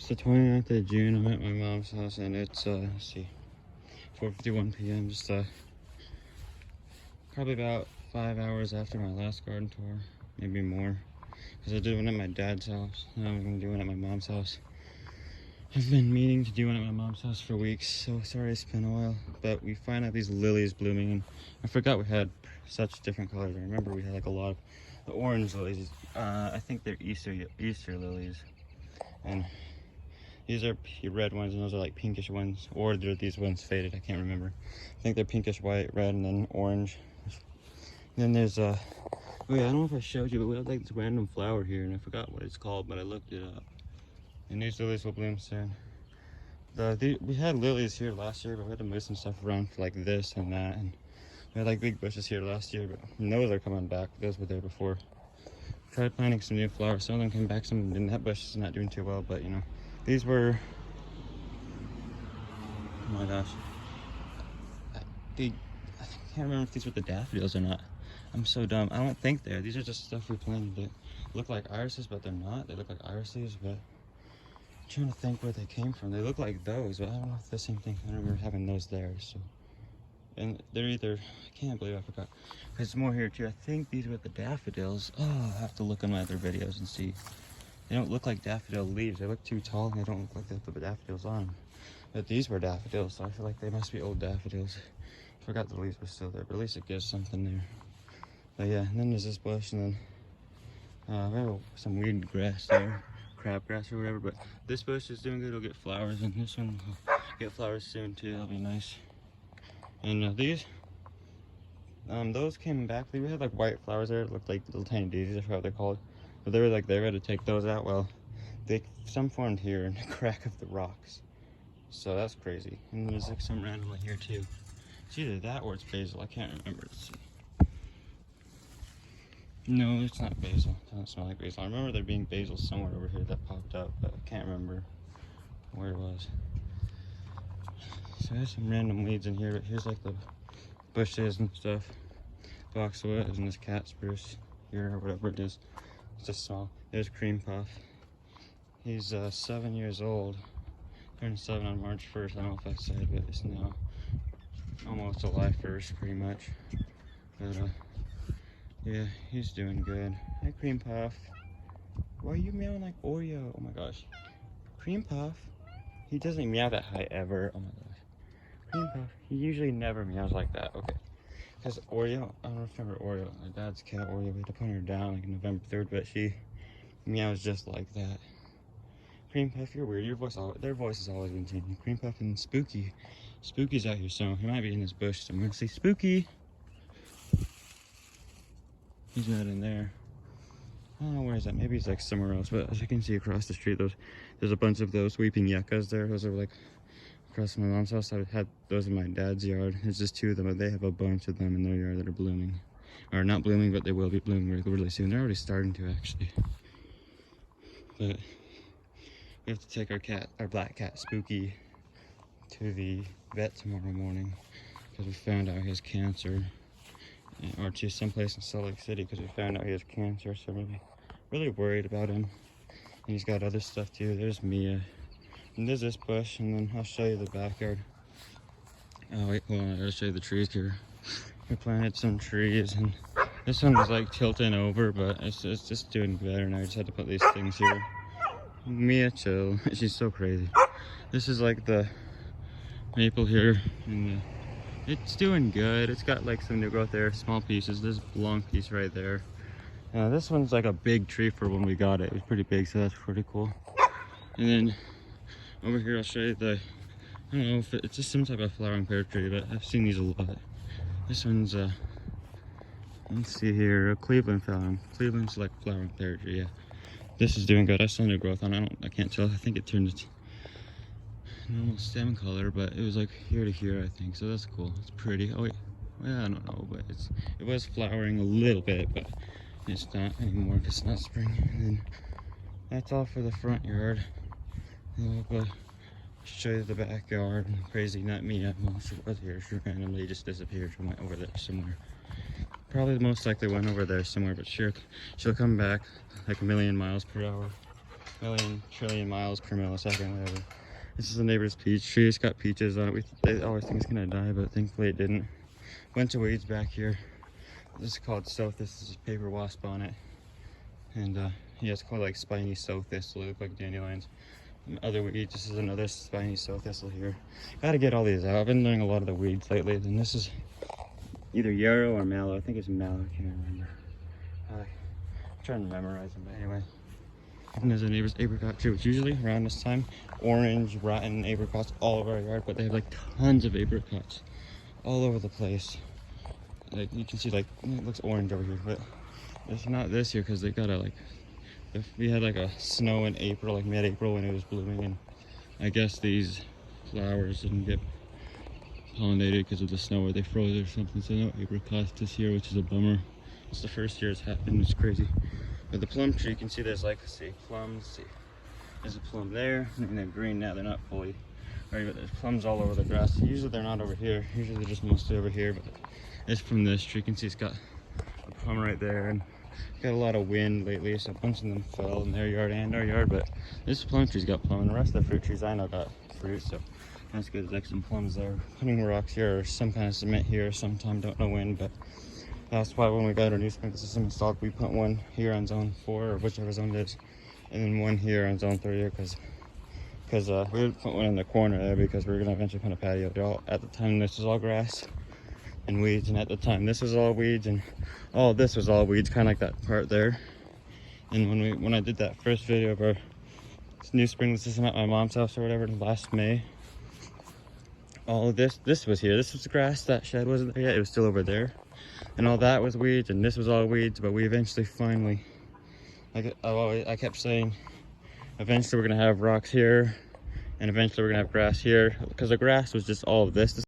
It's the 29th of June. I'm at my mom's house and it's, let's see, 4:51 p.m. Just probably about 5 hours after my last garden tour, maybe more. Because I did one at my dad's house. Now I'm going to do one at my mom's house. I've been meaning to do one at my mom's house for weeks, so sorry it's been a while. But we find out these lilies blooming, and I forgot we had such different colors. I remember we had like a lot of the orange lilies. I think they're Easter lilies. And these are red ones, and those are like pinkish ones. Or they're these ones faded, I can't remember. I think they're pinkish white, red, and then orange. And then there's oh yeah, I don't know if I showed you, but we have like this random flower here, and I forgot what it's called, but I looked it up. And these lilies will bloom soon. We had lilies here last year, but we had to move some stuff around for like this and that. And we had like big bushes here last year, but those are coming back. Those were there before. Tried planting some new flowers. Some of them came back, some didn't. That bush is not doing too well, but you know, these were, oh my gosh. I can't remember if these were the daffodils or not. I'm so dumb. I don't think they're. These are just stuff we planted that look like irises, but they're not. They look like iris leaves, but I'm trying to think where they came from. They look like those, but I don't know if they're the same thing. I remember having those there. So, and they're either, I can't believe I forgot. There's more here too. I think these were the daffodils. Oh, I'll have to look on my other videos and see. They don't look like daffodil leaves. They look too tall and they don't look like they put the daffodils on. But these were daffodils, so I feel like they must be old daffodils. I forgot the leaves were still there, but at least it gives something there. But yeah, and then there's this bush, and then we have some weird grass there. Crabgrass or whatever, but this bush is doing good. It'll get flowers, and this one will get flowers soon too. That'll be nice. And these, those came back. We had like white flowers there. It looked like little tiny daisies, I forgot what they're called. But they were like, they were to take those out. Well, some formed here in the crack of the rocks. So that's crazy. And there's like some randomly here too. It's either that or it's basil. I can't remember. Let's see. No, it's not basil. It doesn't smell like basil. I remember there being basil somewhere over here that popped up, but I can't remember where it was. So there's some random weeds in here, but here's like the bushes and stuff. Boxwood and this cat spruce here, or whatever it is. It's just small. There's Cream Puff. He's 7 years old. Turned 7 on March 1st. I don't know if I said, but it's now almost July 1st, pretty much. But yeah, he's doing good. Hi, Cream Puff. Why are you meowing like Oreo? Oh my gosh. Cream Puff. He doesn't meow that high ever. Oh my gosh. Cream Puff. He usually never meows like that. Okay. Because Oreo, I don't remember Oreo. My dad's cat Oreo. We had to put her down like November 3rd, but she meows just like that. Cream Puff, you're weird. Their voice has always been changing. Cream Puff and Spooky. Spooky's out here, so he might be in this bush somewhere. Say Spooky. He's not in there. I don't know where he's at. Maybe he's like somewhere else. But as you can see across the street, there's a bunch of those weeping yuccas there. Those are like across from my mom's house. I had those in my dad's yard. There's just 2 of them, but they have a bunch of them in their yard that are blooming. Or not blooming, but they will be blooming really soon. They're already starting to, actually. But we have to take our black cat Spooky to the vet tomorrow morning because we found out he has cancer. Or to someplace in Salt Lake City because we found out he has cancer, so we're really worried about him. And he's got other stuff too. There's Mia, and there's this bush, and then I'll show you the backyard. Oh wait, hold on, I gotta show you the trees here. We planted some trees, and this one was like tilting over, but it's just doing better now. I just had to put these things here. Mia, chill. She's so crazy. This is like the maple here, and it's doing good. It's got like some new growth there, small pieces. There's a long piece right there. This one's like a big tree for when we got it. It was pretty big, so that's pretty cool. And then over here, I'll show you I don't know if it's just some type of flowering pear tree, but I've seen these a lot. This one's let's see here, a Cleveland flowering. Cleveland's like flowering pear tree, yeah. This is doing good. I saw new growth on it. I can't tell. I think it turned its normal stem color, but it was like here to here, I think, so that's cool. It's pretty. Oh wait, well, I don't know, but it was flowering a little bit, but it's not anymore because it's not spring. And then that's all for the front yard. And we'll go show you the backyard. Crazy Nut Mia, well, she was here. She randomly just disappeared. She went over there somewhere. Probably most likely went over there somewhere, but she'll come back like a million miles per hour. million trillion miles per millisecond, whatever. This is the neighbor's peach tree. It's got peaches on it. They always think it's gonna die, but thankfully it didn't. Bunch of weeds back here. This is called sow. This is a paper wasp on it. And yeah, it's called like spiny sow thistle. They look like dandelions. And other weeds. This is another spiny sow thistle here. Gotta get all these out. I've been doing a lot of the weeds lately. And this is either yarrow or mallow. I think it's mallow. I can't remember. I'm trying to memorize them, but anyway. And there's a neighbor's apricot tree, which usually around this time, orange, rotten apricots all over our yard, but they have like tons of apricots all over the place. Like you can see, like it looks orange over here, but it's not this year because they got a we had like a snow in April, like mid-April when it was blooming, and I guess these flowers didn't get pollinated because of the snow, or they froze or something. So no apricots this year, which is a bummer. It's the first year it's happened. It's crazy. But the plum tree, you can see there's like, see, plums. See, there's a plum there, and they're green now. They're not fully ready, but there's plums all over the grass. Usually they're not over here. Usually they're just mostly over here, but it's from this tree. You can see it's got a plum right there, and got a lot of wind lately, so a bunch of them fell in their yard and our yard. But this plum tree's got plum, and the rest of the fruit trees I know got fruit, so that's good. There's like some plums there. Putting rocks here or some kind of cement here sometime, don't know when, but that's why when we got our new sprinkler system installed, we put one here on zone 4 or whichever zone it is, and then one here on zone 3 because we would put one in the corner there because we were gonna eventually put a patio. At the time this was all grass and weeds, and at the time this was all weeds, and all this was all weeds, kind of like that part there. And when I did that first video of our new sprinkler system at my mom's house or whatever last May, all of this was here. This was the grass. That shed wasn't there yet. It was still over there. And all that was weeds, and this was all weeds, but we eventually finally, like I kept saying, eventually we're gonna have rocks here, and eventually we're gonna have grass here, because the grass was just all of this.